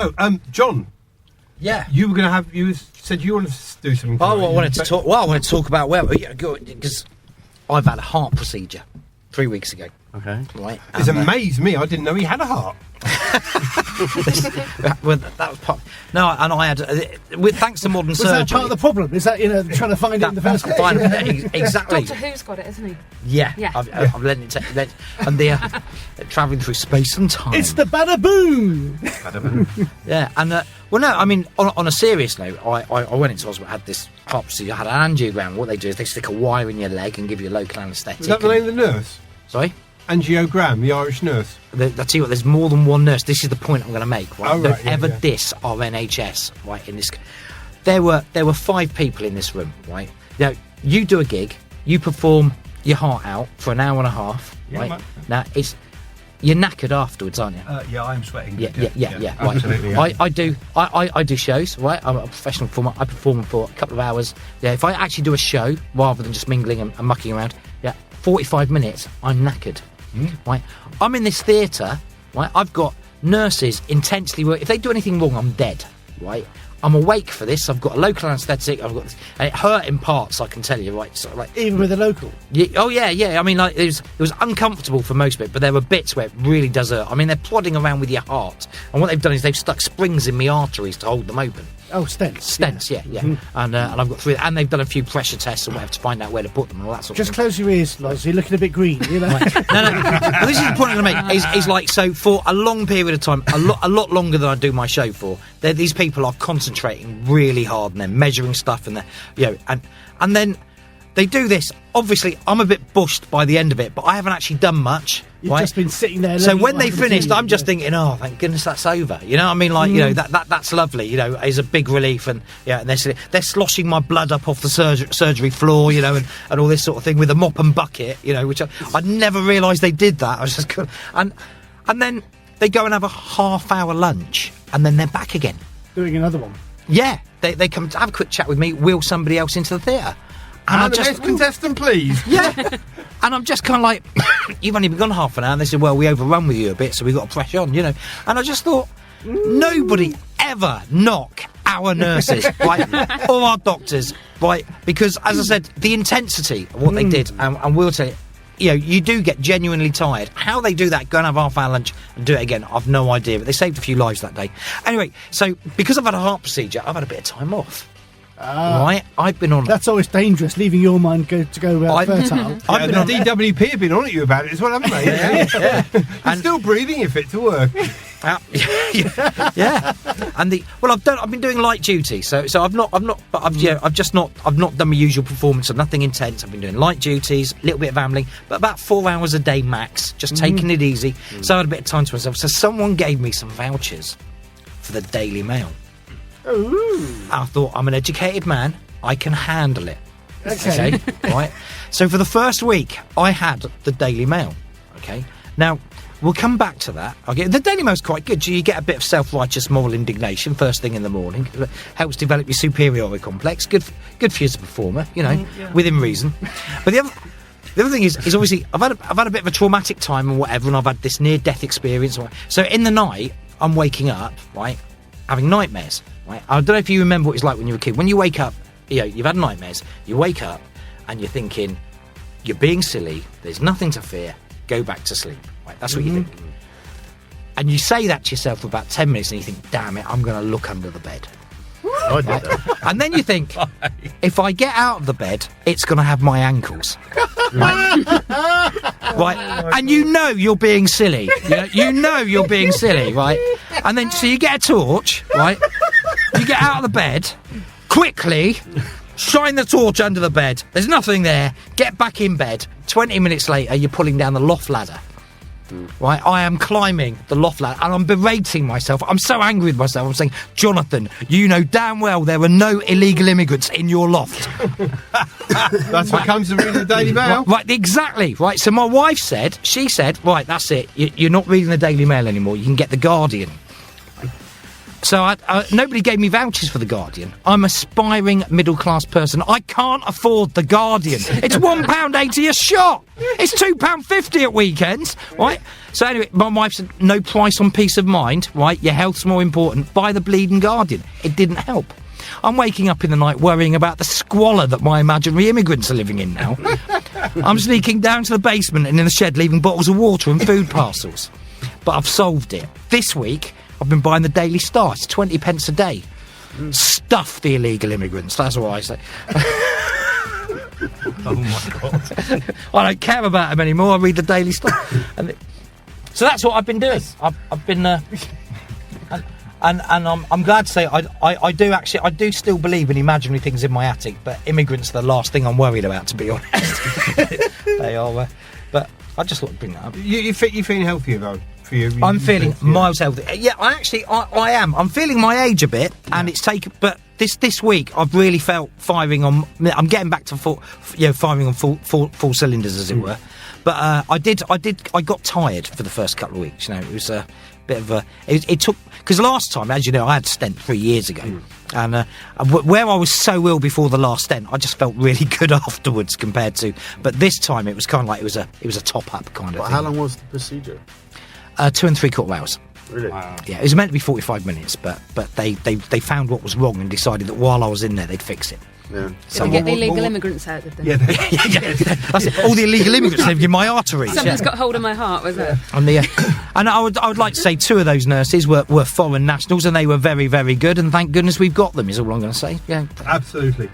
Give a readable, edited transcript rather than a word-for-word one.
Oh, John. Yeah. You were going to have... You said you wanted to do something. I wanted to talk about because I've had a heart procedure 3 weeks ago. Okay. Right. It's amazed me. I didn't know he had a heart. Well, that was part. No, and I had, thanks to modern surgery. Was that part of the problem? Is that trying to find it in the first place? Exactly. Doctor Who's got it, isn't he? Yeah. Yeah. I've let it take, and they're travelling through space and time. It's the bada-boom! Yeah, and well, no, I mean, on a serious note, I went into hospital, had this heart procedure, I had an angiogram. What they do is they stick a wire in your leg and give you a local anaesthetic. Is that the name of the nurse? Sorry? Angiogram, the Irish nurse. I tell you what, there's more than one nurse. This is the point I'm going to make. Right? Oh, Don't ever diss our NHS. Right? In this, there were 5 people in this room. Right? Now you do a gig, you perform your heart out for an hour and a half. Yeah, right? man. Now you're knackered afterwards, aren't you? Yeah, I'm sweating. Yeah. Right. Absolutely. Yeah. I do shows. Right? I'm a professional performer. I perform for a couple of hours. Yeah. If I actually do a show rather than just mingling and mucking around, 45 minutes, I'm knackered. Right, I'm in this theatre. Right, I've got nurses intensely work. If they do anything wrong, I'm dead. Right, I'm awake for this. I've got a local anaesthetic. I've got this, and it hurt in parts. I can tell you. Right, so like Even with a local. yeah, oh yeah. I mean, like it was uncomfortable for most of it, but there were bits where it really does hurt. I mean, they're plodding around with your heart, and what they've done is they've stuck springs in my arteries to hold them open. Oh, stents. Yeah. And I've got 3, and they've done a few pressure tests and whatever to find out where to put them and all that sort of Just thing. close your ears, Loz. You're looking a bit green, you know? No. Well, this is the point I'm going to make. Is like, so for a long period of time, a lot longer than I do my show for, these people are concentrating really hard and they're measuring stuff and they're, and then they do this. Obviously, I'm a bit bushed by the end of it, but I haven't actually done much. You've just been sitting there. So when they finished, I'm just thinking, oh, thank goodness that's over. You know what I mean? Like, that's lovely. You know, is a big relief. And and they're sloshing my blood up off the surgery floor. You know, and all this sort of thing with a mop and bucket. You know, which I'd never realised they did that. I was just and then they go and have a half-hour lunch, and then they're back again Doing another one. Yeah, they come to have a quick chat with me, wheel somebody else into the theatre. And the next contestant, please. Yeah. And I'm just kind of like, you've only been gone half an hour. And they said, well, we overrun with you a bit, so we've got to press on, you know. And I just thought, nobody ever knock our nurses, right, or our doctors, right, because, as I said, the intensity of what they did, and we'll tell you, you do get genuinely tired. How they do that, go and have half-hour lunch and do it again, I've no idea, but they saved a few lives that day. Anyway, so, because I've had a heart procedure, I've had a bit of time off. Right, I've been on. That's always dangerous, leaving your mind fertile. I've been on. DWP have been on at you about it as well, haven't they? Yeah. And still breathing, you're fit to work. Yeah. And I've been doing light duty, so I've not done my usual performance, so nothing intense. I've been doing light duties, a little bit of ambling, but about 4 hours a day max, just taking it easy. So I had a bit of time to myself. So someone gave me some vouchers for the Daily Mail. Ooh. I thought, I'm an educated man, I can handle it. Okay. Right. So for the first week, I had the Daily Mail. Okay. Now, we'll come back to that. Okay. The Daily Mail's quite good. You get a bit of self-righteous moral indignation first thing in the morning. It helps develop your superiority complex. Good for you as a performer, within reason. But the other thing is obviously I've had a bit of a traumatic time and whatever, and I've had this near-death experience. So in the night, I'm waking up, right, having nightmares. Right? I don't know if you remember what it's like when you were a kid. When you wake up, you've had nightmares. You wake up and you're thinking, you're being silly. There's nothing to fear. Go back to sleep. Right? That's what you think. And you say that to yourself for about 10 minutes, and you think, damn it, I'm going to look under the bed. I did that. And then you think, if I get out of the bed, it's going to have my ankles. Right? Right? And you're being silly. You're being silly, right? And then, so you get a torch, right? You get out of the bed, quickly, shine the torch under the bed. There's nothing there. Get back in bed. 20 minutes later, you're pulling down the loft ladder. Right, I am climbing the loft ladder and I'm berating myself. I'm so angry with myself. I'm saying, Jonathan, you know damn well there are no illegal immigrants in your loft. That's what comes to reading the Daily Mail. Right, exactly. Right, so my wife said, right, that's it. You're not reading the Daily Mail anymore. You can get the Guardian. So nobody gave me vouchers for The Guardian. I'm aspiring middle-class person. I can't afford The Guardian. It's £1.80 a shot. It's £2.50 at weekends, right? So anyway, my wife said, no price on peace of mind, right? Your health's more important. Buy the bleeding Guardian. It didn't help. I'm waking up in the night worrying about the squalor that my imaginary immigrants are living in now. I'm sneaking down to the basement and in the shed leaving bottles of water and food parcels. But I've solved it. This week, I've been buying the Daily Star. It's 20 pence a day. Stuff the illegal immigrants, that's what I say. Oh my God. I don't care about them anymore. I read the Daily Star. So that's what I've been doing. I've been... And I'm glad to say I do still believe in imaginary things in my attic, but immigrants are the last thing I'm worried about, to be honest. They are, but I just thought I'd bring that up. You feeling healthier though? For you, I'm feeling miles healthier. Yeah, I am. I'm feeling my age a bit, and it's taken. But this week I've really felt firing on. I'm getting back to firing on full cylinders, as it were. But I got tired for the first couple of weeks. You know, it was a bit of a. It took, because last time, as you know, I had stent 3 years ago, and where I was so ill before the last stent, I just felt really good afterwards compared to. But this time it was kind of like it was a top up kind of thing. How long was the procedure? 2 3/4 hours. Really? Wow. Yeah, it was meant to be 45 minutes, but they found what was wrong and decided that while I was in there, they'd fix it. Yeah. So get the illegal immigrants out of them. Yeah, that's it. All the illegal immigrants living in my arteries. Something's got hold of my heart, was it? And I would like to say 2 of those nurses were foreign nationals, and they were very, very good. And thank goodness we've got them. Is all I'm going to say. Yeah, absolutely.